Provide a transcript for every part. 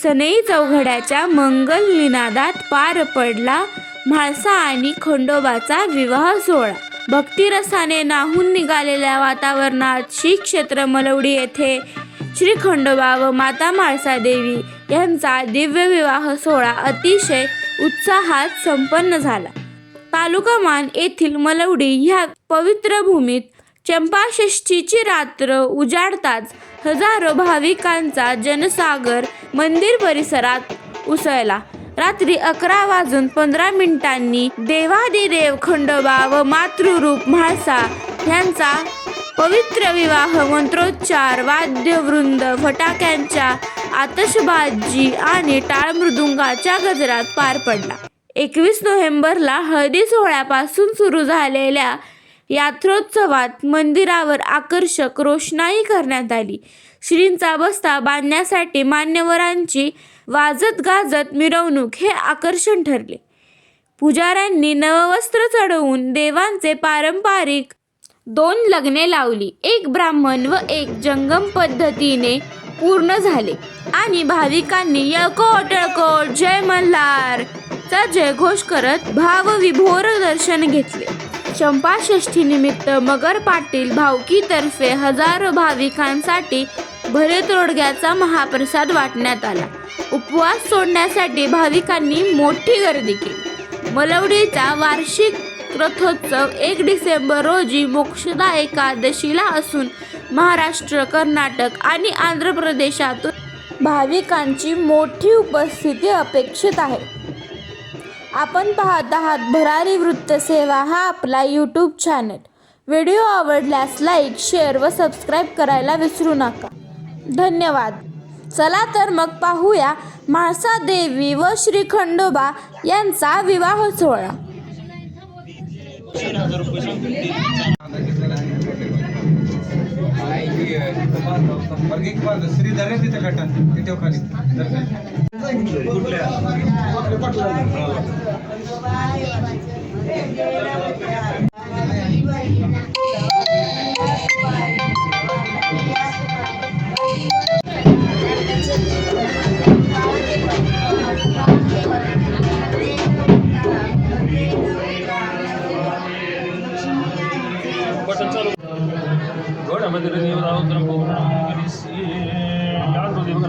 सनई चौघड्याच्या मंगल निनादात पार पडला म्हाळसा आणि खंडोबाचा विवाह सोहळा. भक्तिरसाने न्हाऊन निघालेल्या वातावरणात श्री क्षेत्र मलवडी येथे श्री खंडोबा व माता म्हाळसादेवी यांचा दिव्य विवाह सोहळा अतिशय उत्साहात संपन्न झाला. तालुका मान येथील मलवडी ह्या पवित्र भूमीत चंपाषष्ठीची रात्र उजाडताच हजारो भाविकांचा जनसागर मंदिर परिसरात उसळला. रात्री 11:15 देवादिदेव खंडोबा व मातृरूप म्हाळसा यांचा पवित्र विवाह मंत्रोच्चार, वाद्यवृंद, फटाक्यांच्या आतषबाजी आणि टाळ मृदुंगाच्या गजरात पार पडला. 21 नोव्हेंबरला हळदी सोहळ्यापासून सुरू झालेल्या यात्रोत्सवात मंदिरावर आकर्षक रोषणाई करण्यात आली. श्रींचा बस्ता बांधण्यासाठी मान्यवरांची वाजत गाजत मिरवणूक हे आकर्षण ठरले. पुजाऱ्यांनी नववस्त्र चढवून देवांचे पारंपरिक 2 लग्ने लावली. एक ब्राह्मण व एक जंगम पद्धतीने पूर्ण झाले आणि भाविकांनी यळकोट यळकोट जय मल्हार चा जयघोष करत भावविभोर दर्शन घेतले. चंपाषष्ठीनिमित्त मगर पाटील भावकीतर्फे हजारो भाविकांसाठी भरे तोडग्याचा महाप्रसाद वाटण्यात आला. उपवास सोडण्यासाठी भाविकांनी मोठी गर्दी केली. मलवडीचा वार्षिक रथोत्सव 1 डिसेंबर रोजी मोक्षदा एकादशीला असून महाराष्ट्र, कर्नाटक आणि आंध्र प्रदेशातून भाविकांची मोठी उपस्थिती अपेक्षित आहे. आपण पाहत आहात भरारी वृत्तसेवा हा आपला यूट्यूब चॅनल. व्हिडिओ आवडल्यास लाईक, शेअर व सबस्क्राईब करायला विसरू नका. धन्यवाद. चला तर मग पाहूया म्हाळसादेवी व श्री खंडोबा यांचा विवाह सोहळा.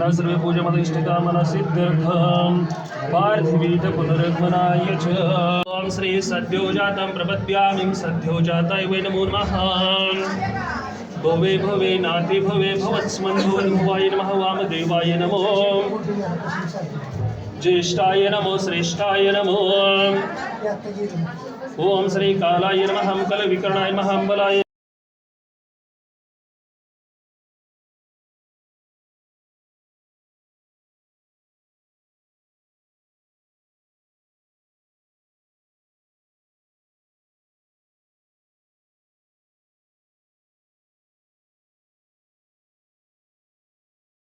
सर्वे पूजमद इष्टकामना सिद्ध्यर्थं पार्थिवीत पुनरुत्थानाय च ओम श्री सद्योजातं प्रपद्यामिं सद्योजाताय वै नमो नमः. भवे भवे नाति भवे भवत्स्मन्भुवन्भुवाय नमः. वामदेवाय नमो, ज्येष्ठाय नमो, श्रेष्ठाय नमो. ओम श्री कालाय नमः, कलविकरणाय नमः, बलाय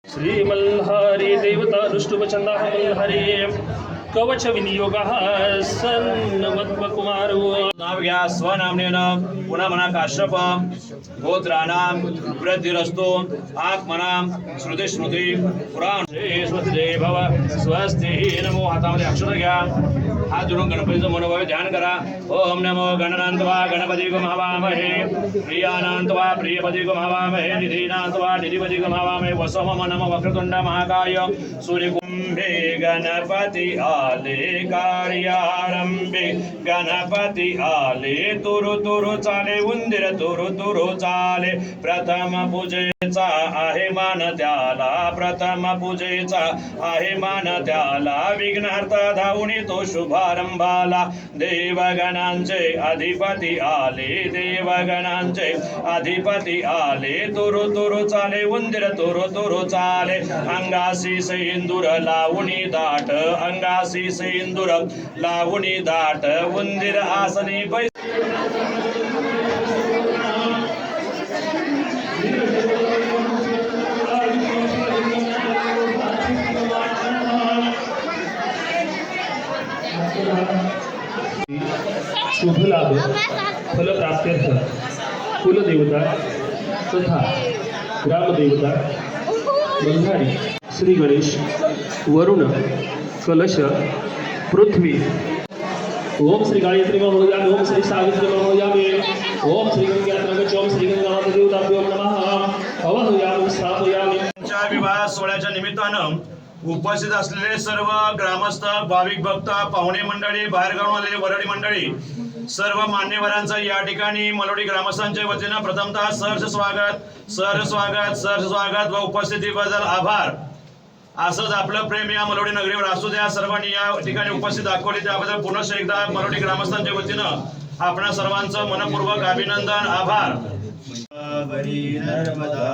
श्री मल्हारी देवता दुष्टुपचंदाः मल्हारी कवच विनियोगः सन्नवत्व कुमारो. नाम घ्या स्वनामनेन पुन्हा म्हणा काश्यप. गोत्राणाम वृद्धिरस्तु आत्मनाम श्रुती स्मृती पुराण स्वस्ति भव स्वस्ति नमो. हातामध्ये अक्षर घ्या. हात जोडून गणपतीचं मनोभावे ध्यान करा. ओम नमो गणनान्त्वा गणपती गमावामहे, प्रियानान्त्वा प्रियपती गमावामहे, निधीनान्त्वा निधिपती गमावामहे. वसोम नमो वक्रतुंड महाकाय सूर्यकुंभे गणपती आले कार्यारंभे. गणपती आले तुरु तुरु चाले, उंदीर तुरु तुरु चाले. प्रथम पूजेचा आहे मान त्याला, प्रथम पूजेचा आहे मान त्याला. विघ्नहर्ता धावून तो शुभारंभाला. देवगणांचे अधिपती आले, देवगणांचे अधिपती आले. तुरु तुरु चाले, उंदीर तुरु तुरु चाले. अंगासी सिंदूर लावणी दाट, अंगासी सिंदूर लावणी दाट. उंदीर आसनी बै शुभ लाभ फलप्राप्त्यर्थ कुलदेवता तथा ग्रामदेवता बंधारी श्री गणेश वरुण कलश पृथ्वी. ओम श्री गायत्री महोदयामि ओम श्री सावित्री महोदयामि ओम श्री गंगात्रंगच ओम श्री गंगानाथ देवताभ्यो नमः. अवहयामि स्थापयामि. विवाह सोहळ्याच्या निमित्तानं उपस्थित असलेले सर्व ग्रामस्थ, भाविक भक्त, पाहुणे मंडळी, बाहेरगावून आलेले वरळी मंडळी, सर्व मान्यवरांचं या ठिकाणी मलोडी ग्रामस्थांच्या वतीनं प्रथमतः सहर्ष स्वागत व उपस्थितीबद्दल आभार. असंच आपलं प्रेम या मलोडी नगरीवर असू द्या. सर्वांनी या ठिकाणी उपस्थित दाखवले त्याबद्दल पुनश्च एकदा मलोडी ग्रामस्थांच्या वतीनं आपणा सर्वांचं मनपूर्वक अभिनंदन, आभार. नर्मदा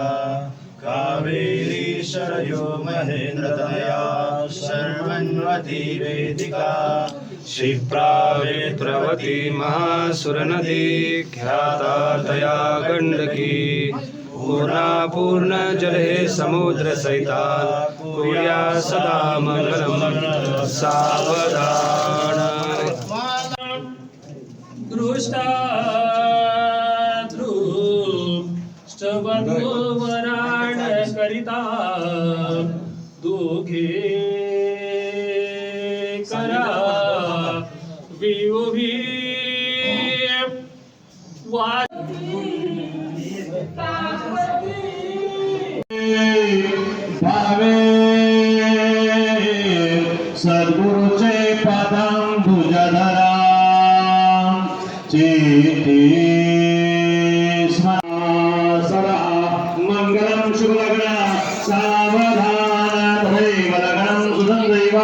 कावेरी शरयो महेंद्रतनया शर्वन्वती वेदिका क्षिप्रा वेत्रवती महासुरनदी ख्याता तया गंडकी पूर्णा जले समुद्र सहिता कुर्या सदा मंगलम सावधान. वराण करिता दोघे करा विओभी भावे सद्गुरुचे पादांबुजधरा चेते सदा मंगलम शुभलग्न सावधान दैवलग्नं सुसंदैव.